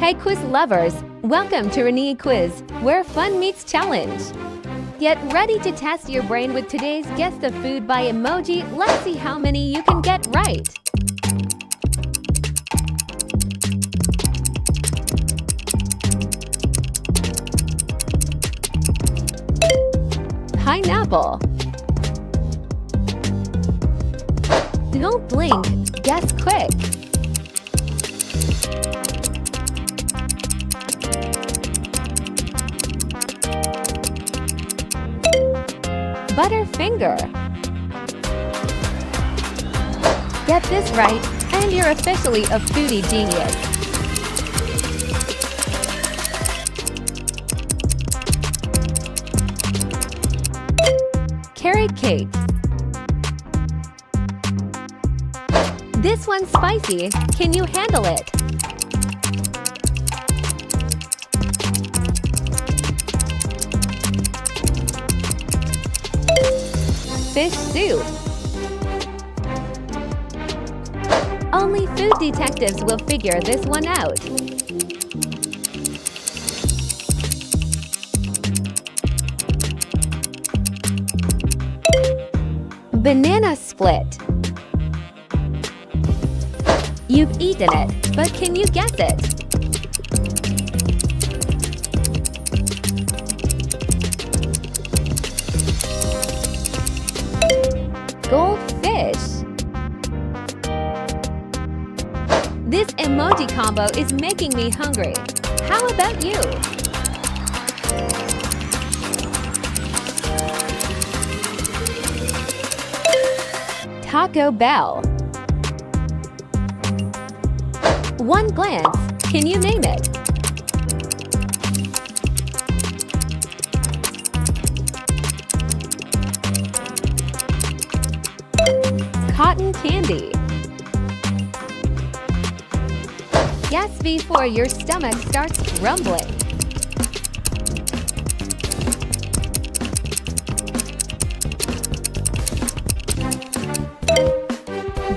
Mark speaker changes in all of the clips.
Speaker 1: Hey quiz lovers, welcome to Renee Quiz, where fun meets challenge. Get ready to test your brain with today's Guess the Food by Emoji. Let's see how many you can get right. Pineapple. Don't blink, guess quick. Butterfinger. Get this right, and you're officially a foodie genius. Carrot cake. This one's spicy. Can you handle it? Fish soup. Only food detectives will figure this one out. Banana split. You've eaten it, but can you guess it? Goldfish. This emoji combo is making me hungry. How about you? Taco Bell. One glance, can you name it? Cotton candy. Guess before your stomach starts rumbling.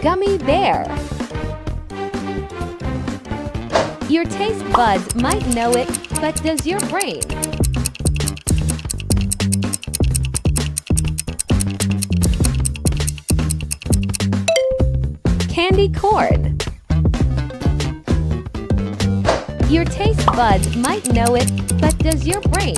Speaker 1: Gummy bear. Your taste buds might know it, but does your brain? Candy corn. Your taste buds might know it, but does your brain?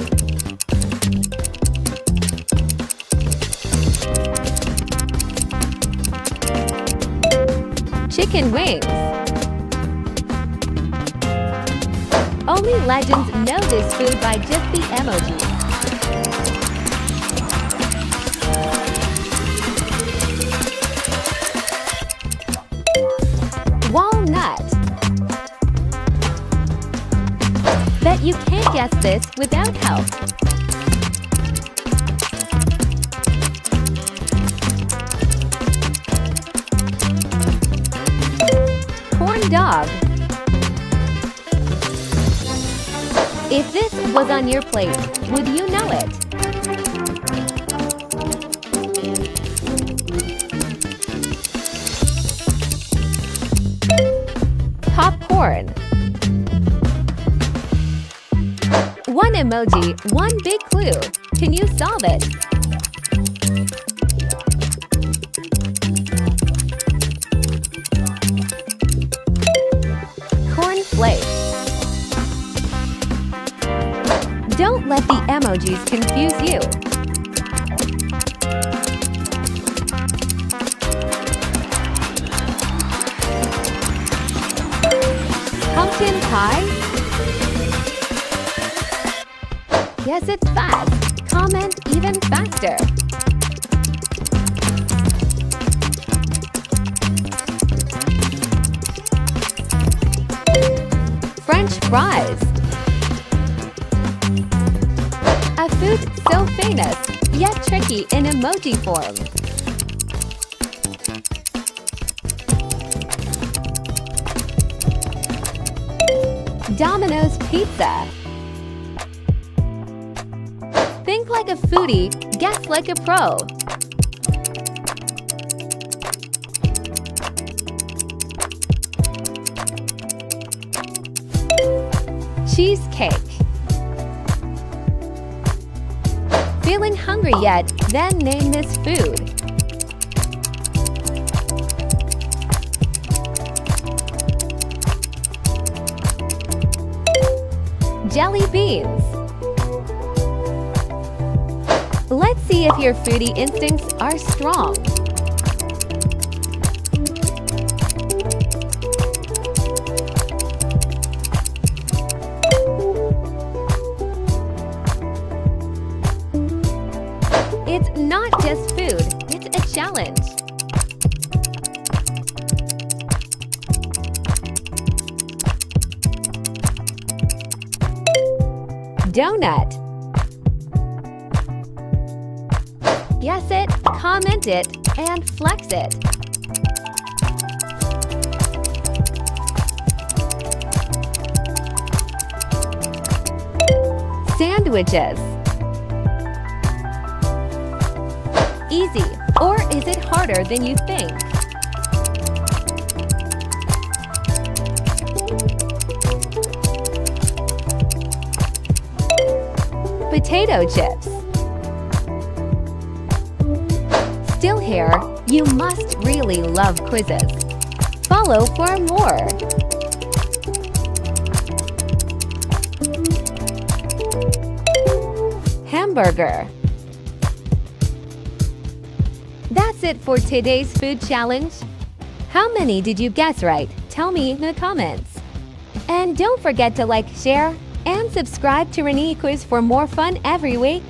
Speaker 1: Chicken wings. Only legends know this food by just the emojis. Walnut. Bet you can't guess this without help. Corn dog. If this was on your plate, would you know it? Popcorn. One emoji, one big clue. Can you solve it? Cornflakes. Don't let the emojis confuse you. Pumpkin pie? Guess it's fast. Comment even faster. French fries. A food so famous, yet tricky in emoji form. Domino's pizza. Think like a foodie, guess like a pro. Cheesecake. Feeling hungry yet? Then name this food. Jelly beans. Let's see if your foodie instincts are strong. It's not just food, it's a challenge. Donut. Guess it, comment it, and flex it. Sandwiches. Easy, or is it harder than you think? Potato chips. Still here, you must really love quizzes. Follow for more. Hamburger. That's it for today's food challenge. How many did you guess right? Tell me in the comments. And don't forget to like, share, and subscribe to Renee Quiz for more fun every week.